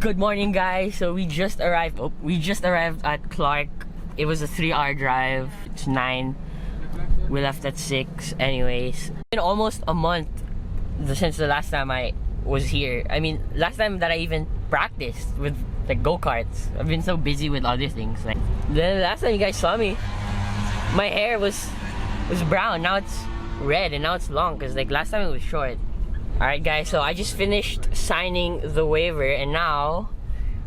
Good morning, guys. So we just arrived. We just arrived at Clark. It was a 3-hour drive. It's 9. We left at 6. Anyways, it's been almost a month since the last time I was here. I mean, last time that I even practiced with like go-karts. I've been so busy with other things. Like the last time you guys saw me, my hair was brown. Now it's red and now it's long because like last time it was short. Alright guys, so I just finished signing the waiver and now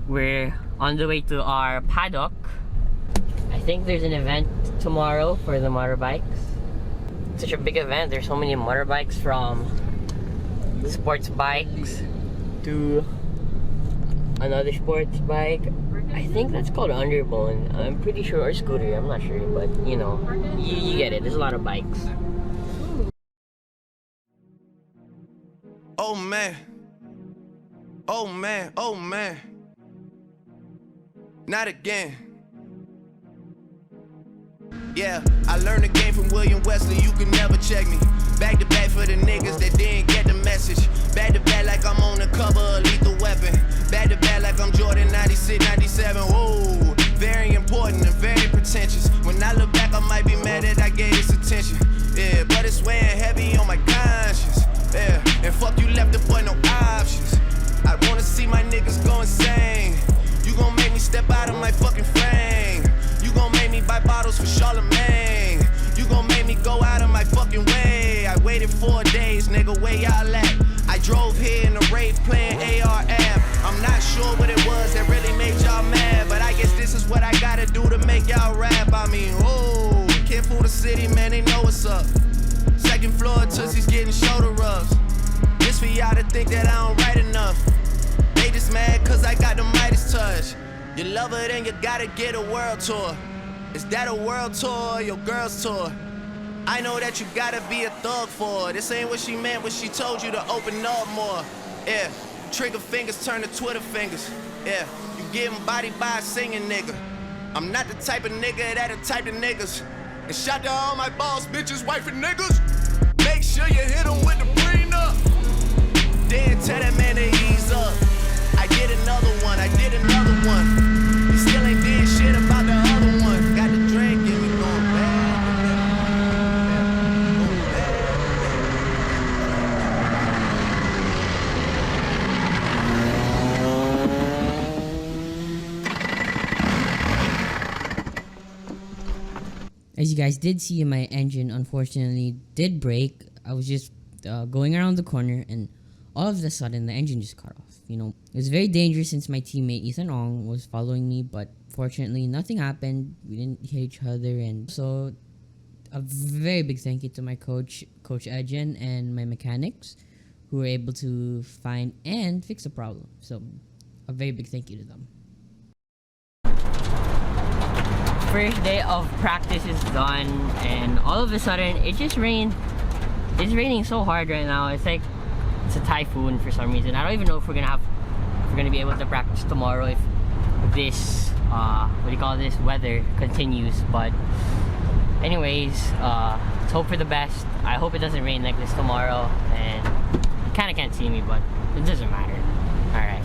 we're on the way to our paddock. I think there's an event tomorrow for the motorbikes. It's such a big event. There's so many motorbikes, from sports bikes to another sports bike. I think that's called Underbone. I'm pretty sure, or scooter, I'm not sure, but you know, you get it. There's a lot of bikes. Oh man, oh man, oh man, not again. Yeah, I learned the game from William Wesley, you can never check me. Back to back for the niggas that didn't get the message. Back to back like I'm on the cover of Lethal Weapon. Back to back like I'm Jordan 96, 97, whoa. Very important and very pretentious. When I look back I might be mad that I gave this attention. Yeah, but it's weighing heavy on my conscience. Yeah, and fuck you left the boy no options. I wanna see my niggas go insane. You gon' make me step out of my fucking frame. You gon' make me buy bottles for Charlemagne. You gon' make me go out of my fucking way. I waited 4 days, nigga, where y'all at? I drove here in a rave playing ARF. I'm not sure what it was that really made y'all mad, but I guess this is what I gotta do to make y'all rap. I mean, oh, can't fool the city, man, they know what's up. Second floor, Tootsie's getting shoulder rubs. This for y'all to think that I don't write enough. They just mad cause I got the Midas touch. You love her, then you gotta get a world tour. Is that a world tour or your girl's tour? I know that you gotta be a thug for her. This ain't what she meant when she told you to open up more. Yeah, trigger fingers turn to Twitter fingers. Yeah, you getting bodied by a singing nigga. I'm not the type of nigga that'll type of niggas. And shout to all my boss bitches, wife and niggas. Make sure you hit them with the prenup. Then tell that man to ease up. I did another one, I did another one. You still ain't did shit about the other one. Got the drink, get me going bad. As you guys did see, my engine unfortunately did break. I was just going around the corner and all of a sudden the engine just cut off. You know, it was very dangerous since my teammate Ethan Ong was following me, but fortunately nothing happened. We didn't hit each other, and so a very big thank you to my coach Edgen, and my mechanics who were able to find and fix the problem. So a very big thank you to them. First day of practice is done, and all of a sudden it just rained. It's raining so hard right now. It's like it's a typhoon for some reason. I don't even know if we're gonna be able to practice tomorrow if this what do you call this, weather continues. But anyways, let's hope for the best. I hope it doesn't rain like this tomorrow. And you kind of can't see me, but it doesn't matter. All right.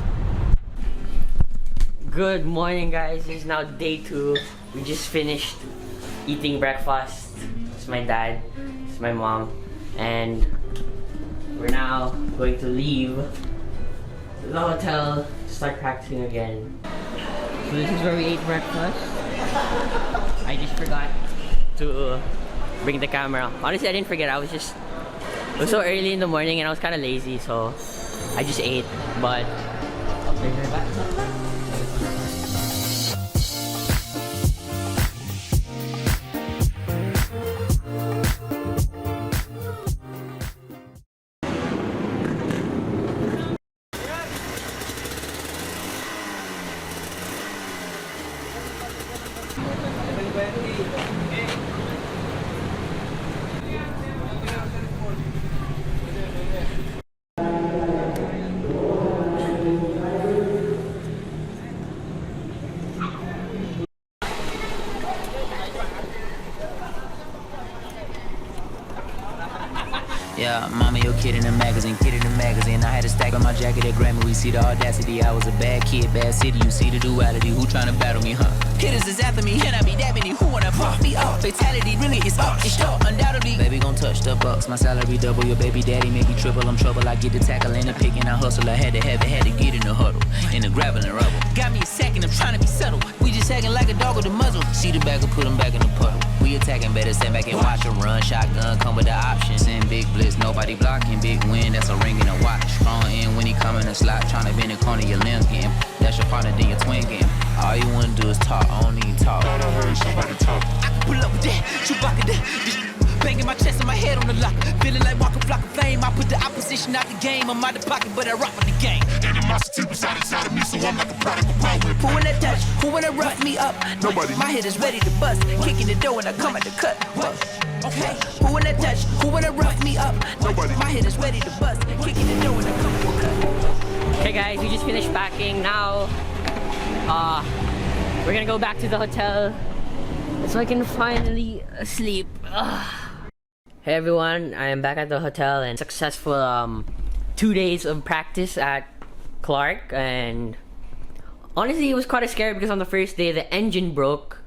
Good morning, guys. It's now day 2. We just finished eating breakfast. It's my dad, it's my mom, and we're now going to leave the hotel to start practicing again. So this is where we ate breakfast. I just forgot to bring the camera. Honestly, I didn't forget. It was so early in the morning and I was kind of lazy, so I just ate. But Yeah, mama, you Kid in a magazine, kid in a magazine. I had a stack on my jacket at Grammy. We see the audacity. I was a bad kid, bad city. You see the duality. Who tryna battle me, huh? Hitters is after me, and I be that many. Who wanna fuck me up? Fatality really is up. It's short, undoubtedly. Baby gon' touch the bucks. My salary double. Your baby daddy make me triple. I'm trouble. I get the tackle and the pick and I hustle. I had to have it, had to get in the huddle. In the gravel and rubble. Got me a second, I'm trying to be subtle. We just acting like a dog with a muzzle. See the bagger, put him back in the puddle. We attacking, better stand back and watch him run. Shotgun come with the options. And big blitz, nobody blocking. Big win, that's a ring and a watch. Strong in when he come in a slot. Trying to bend the corner your limb game. That's your partner, then your twin game. All you wanna do is talk, I don't need talk. Thought I heard somebody talk. I can pull up with that, Chewbacca that. Banging my chest and my head on the locker. Feeling like walking flock of flame. I put the opposition out the game. I'm out the pocket, but I rock with the game. Animosity beside inside of me, so I'm like a prodigal power. Who wanna touch? Who wanna rough me up? Nobody. My head is ready to bust. Kicking the door when I come at the cut. Okay. Who wanna touch? Who wanna rough me up? Nobody. My head is ready to bust. Kicking the door when I come at the cut. Okay guys, we just finished packing. Now we're gonna go back to the hotel so I can finally sleep. Hey everyone, I am back at the hotel and successful 2 days of practice at Clark, and honestly it was quite scary because on the first day the engine broke.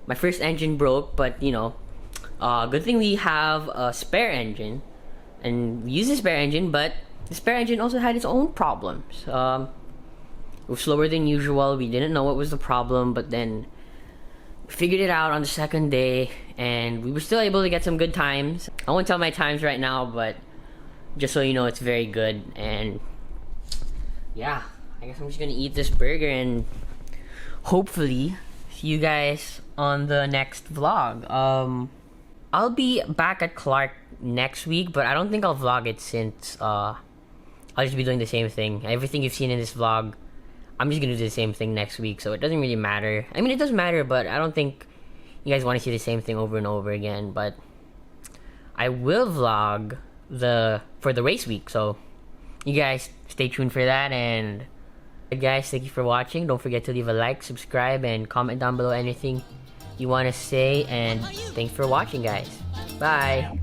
My first engine broke, but you know, good thing we have a spare engine and we use the spare engine, but the spare engine also had its own problems. It was slower than usual. We didn't know what was the problem, but then we figured it out on the second day and we were still able to get some good times. I won't tell my times right now, but just so you know, it's very good. And yeah, I guess I'm just gonna eat this burger and hopefully see you guys on the next vlog. I'll be back at Clark next week, but I don't think I'll vlog it since I'll just be doing the same thing. Everything you've seen in this vlog, I'm just gonna do the same thing next week, so it doesn't really matter. I mean, it does matter, but I don't think you guys want to see the same thing over and over again. But I will vlog for the race week, so you guys stay tuned for that. And guys, thank you for watching. Don't forget to leave a like, subscribe, and comment down below anything you want to say. And thanks for watching, guys. Bye.